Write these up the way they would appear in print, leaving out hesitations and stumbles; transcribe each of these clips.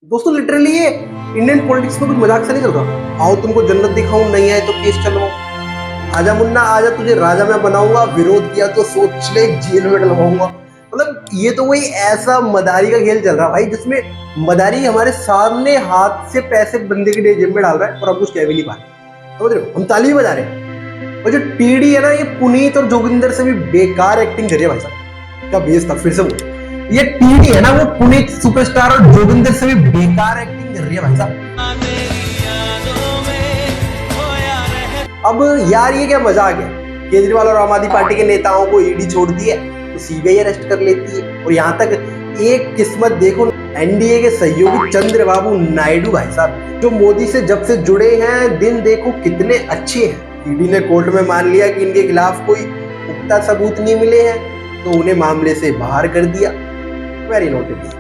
दोस्तों लिटरली ये Indian politics में कुछ मजाक से नहीं चल रहा। आओ तुमको जन्नत दिखाऊं, नहीं आए तो केस चलवाऊं। आजा मुन्ना आजा, तुझे राजा मैं बनाऊंगा, विरोध किया तो सोच ले जेल में डलवाऊंगा। मतलब ये तो कोई ऐसा मदारी का खेल चल रहा भाई, जिसमें मदारी हमारे सामने हाथ से पैसे बंदे के जेब में डाल रहा है और हम कुछ कह भी नहीं पा रहे। समझ रहे हो, हम ताली भी बजा रहे हैं। और जो टीडी है ना, ये पुनीत और जोगिंदर से भी बेकार एक्टिंग कर रही है भाई साहब। क्या बेस था, फिर से बोल। ये टीडी है ना, वो पुनीत सुपरस्टार और जोगिंदर से भी बेकार एक्टिंग कर रही है भाई साहब। अब यार ये क्या मजाक है। केजरीवाल और आम आदमी पार्टी के नेताओं को ईडी छोड़ती है तो सीबीआई अरेस्ट कर लेती है। और यहाँ तक एक किस्मत देखो, एनडीए के सहयोगी चंद्रबाबू नायडू भाई साहब, जो मोदी से जब से जुड़े हैं, दिन देखो कितने अच्छे हैं। ईडी ने कोर्ट में मान लिया कि इनके खिलाफ कोई पुख्ता सबूत नहीं मिले हैं, तो उन्हें मामले से बाहर कर दिया। Very notable.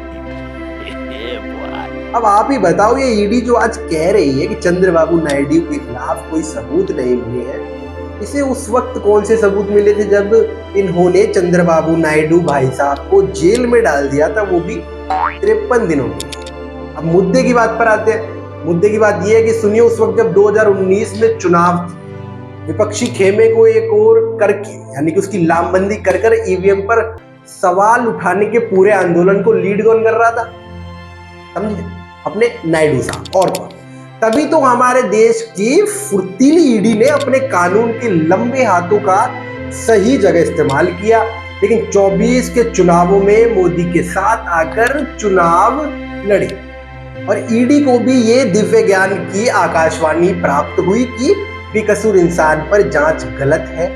अब आप ही बताओ, ये ईडी जो आज कह रही है कि चंद्रबाबू नायडू के खिलाफ कोई सबूत नहीं मिले हैं, इसे उस वक्त कौन से सबूत मिले थे जब इन्होंने चंद्रबाबू नायडू भाई साहब को जेल में डाल दिया था, वो भी 53 दिनों के लिए। अब मुद्दे की बात पर आते हैं। मुद्दे की बात यह है कि सुनिए, उस वक्त जब 2019 में चुनाव थे, विपक्षी खेमे को एक और करके, यानी कि उसकी लामबंदी कर ईवीएम पर सवाल उठाने के पूरे आंदोलन को लीड कौन कर रहा था? समझे? अपने नायडू साहब। और तभी तो हमारे देश की फुर्तीली ईडी ने अपने कानून के लंबे हाथों का सही जगह इस्तेमाल किया। लेकिन 24 के चुनावों में मोदी के साथ आकर चुनाव लड़े और ईडी को भी ये दिव्य ज्ञान की आकाशवाणी प्राप्त हुई कि बेकसूर इंसान पर जांच गलत है।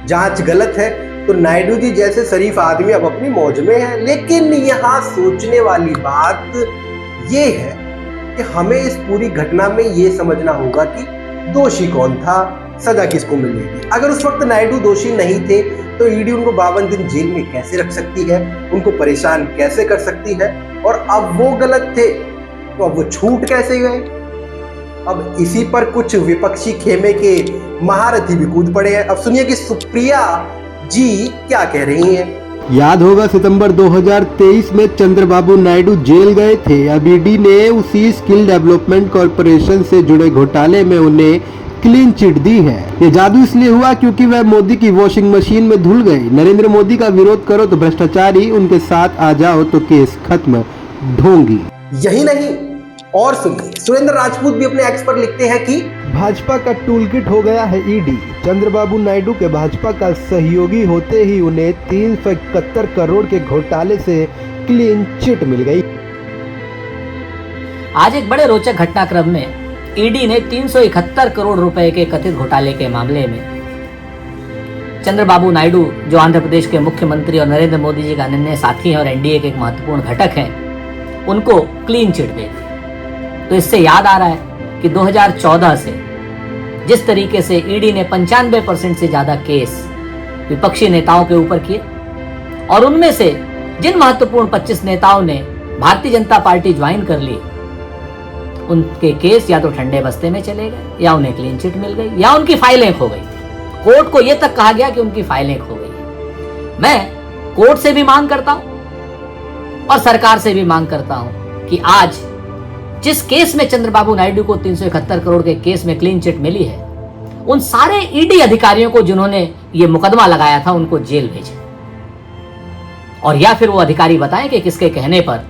जांच गलत है तो नायडू जी जैसे शरीफ आदमी अब अपनी मौज में है। लेकिन यहाँ सोचने वाली बात ये है कि हमें इस पूरी घटना में ये समझना होगा कि दोषी कौन था, सजा किसको मिलेगी। अगर उस वक्त नायडू दोषी नहीं थे तो ईडी उनको 52 दिन जेल में कैसे रख सकती है, उनको परेशान कैसे कर सकती है? और अब वो गलत थे तो अब वो छूट कैसे गए? अब इसी पर कुछ विपक्षी खेमे के महारथी भी कूद पड़े हैं। अब सुनिए कि सुप्रिया जी क्या कह रही हैं। याद होगा सितंबर 2023 में चंद्रबाबू नायडू जेल गए थे। अब ईडी ने उसी स्किल डेवलपमेंट कॉरपोरेशन से जुड़े घोटाले में उन्हें क्लीन चिट दी है। ये जादू इसलिए हुआ क्योंकि वह मोदी की वॉशिंग मशीन में धुल गए। नरेंद्र मोदी का विरोध करो तो भ्रष्टाचारी, उनके साथ आ जाओ तो केस खत्म, ढोंगी। यही नहीं, और सुनिए, सुरेंद्र राजपूत भी अपने एक्स पर लिखते हैं कि भाजपा का टूलकिट हो गया है ईडी। चंद्रबाबू नायडू के भाजपा का सहयोगी होते ही उन्हें 371 करोड़ के घोटाले से क्लीन चिट मिल गई। आज एक बड़े रोचक घटनाक्रम में ईडी ने 371 करोड़ रुपए के कथित घोटाले के मामले में चंद्रबाबू नायडू, जो आंध्र प्रदेश के मुख्यमंत्री और नरेंद्र मोदी जी का अनन्य साथी हैं और एनडीए के एक महत्वपूर्ण घटक हैं, उनको क्लीन चिट दे दी। तो इससे याद आ रहा है कि 2014 से जिस तरीके से ईडी ने 95% से ज्यादा केस विपक्षी नेताओं के ऊपर किए और उनमें से जिन महत्वपूर्ण 25 नेताओं ने भारतीय जनता पार्टी ज्वाइन कर ली, उनके केस या तो ठंडे बस्ते में चले गए या उन्हें क्लीन चिट मिल गई या उनकी फाइलें खो गई। कोर्ट को यह तक कहा गया कि उनकी फाइलें खो गई। मैं कोर्ट से भी मांग करता हूं और सरकार से भी मांग करता हूं कि आज जिस केस में चंद्रबाबू नायडू को 371 करोड़ के केस में क्लीन चिट मिली है, उन सारे ईडी अधिकारियों को जिन्होंने ये मुकदमा लगाया था, उनको जेल भेजें। और या फिर वो अधिकारी बताएं कि किसके कहने पर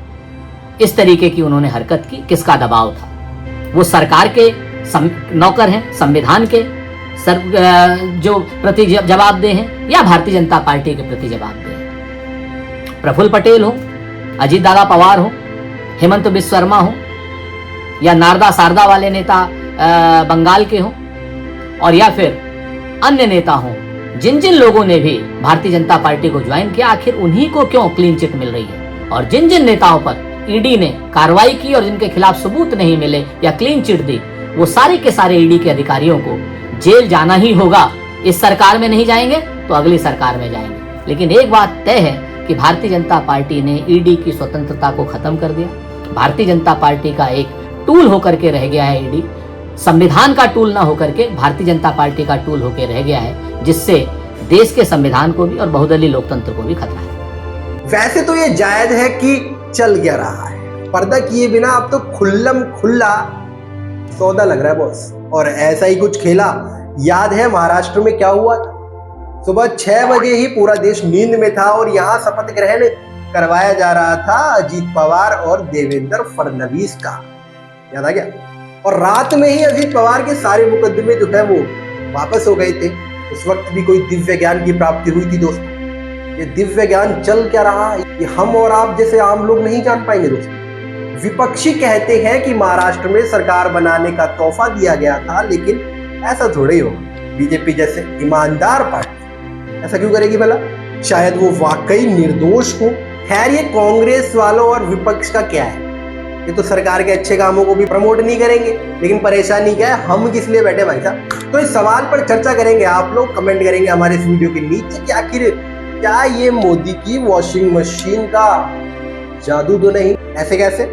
इस तरीके की उन्होंने हरकत की, किसका दबाव था। वो सरकार के नौकर हैं, संविधान के जो प्रति जवाबदेह हैं, या भारतीय जनता पार्टी के प्रति जवाबदेह हैं। प्रफुल्ल पटेल हो, अजीत दादा पवार हो, हेमंत बिस्वा शर्मा हो, या नारदा सारदा वाले नेता बंगाल के हों, और या फिर अन्य नेता हों, जिन जिन लोगों ने भी भारतीय जनता पार्टी को ज्वाइन किया, आखिर उन्हीं को क्यों क्लीन चिट मिल रही है? और जिन जिन नेताओं पर ईडी ने कार्रवाई की और जिनके खिलाफ सबूत नहीं मिले या क्लीन चिट दी, वो सारे के सारे ईडी के अधिकारियों को जेल जाना ही होगा। इस सरकार में नहीं जाएंगे तो अगली सरकार में जाएंगे। लेकिन एक बात तय है कि भारतीय जनता पार्टी ने ईडी की स्वतंत्रता को खत्म कर दिया। भारतीय जनता पार्टी का एक टूल होकर के रह गया है ईडी, संविधान का टूल ना होकर के भारतीय जनता पार्टी का टूल होकर रह गया है, जिससे देश के संविधान को भी और बहुदलीय लोकतंत्र को भी खतरा है। वैसे तो ये जायज है कि चल क्या रहा है, पर्दा किए बिना अब तो खुल्लम खुल्ला सौदा लग रहा है बॉस। और ऐसा ही कुछ खेला याद है महाराष्ट्र में क्या हुआ था? सुबह 6 बजे ही पूरा देश नींद में था और यहाँ शपथ ग्रहण करवाया जा रहा था अजीत पवार और देवेंद्र फडणवीस का। याद आ गया? और रात में ही अजीत पवार के सारे मुकदमे जो है वो वापस हो गए थे। उस वक्त भी कोई दिव्य ज्ञान की प्राप्ति हुई थी दोस्तों। ये दिव्य ज्ञान चल क्या रहा है ये हम और आप जैसे आम लोग नहीं जान पाएंगे दोस्तों। विपक्षी कहते हैं कि महाराष्ट्र में सरकार बनाने का तोहफा दिया गया था, लेकिन ऐसा थोड़ा ही होगा। बीजेपी जैसे ईमानदार पार्टी ऐसा क्यों करेगी भला? शायद वो वाकई निर्दोष हो। खैर ये कांग्रेस वालों और विपक्ष का क्या है, ये तो सरकार के अच्छे कामों को भी प्रमोट नहीं करेंगे, लेकिन परेशानी क्या है, हम किस लिए बैठे भाई साहब? तो इस सवाल पर चर्चा करेंगे, आप लोग कमेंट करेंगे हमारे इस वीडियो के नीचे कि आखिर क्या ये मोदी की वॉशिंग मशीन का जादू तो नहीं? ऐसे कैसे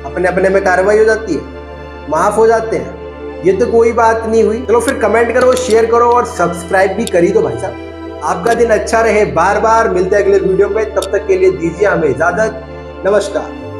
अपने अपने में कार्रवाई हो जाती है, माफ हो जाते हैं? ये तो कोई बात नहीं हुई। चलो फिर कमेंट करो, शेयर करो और सब्सक्राइब भी करी दो भाई साहब। आपका दिन अच्छा रहे। बार बार मिलते हैं अगले वीडियो में, तब तक के लिए दीजिए हमें इजाजत। नमस्कार।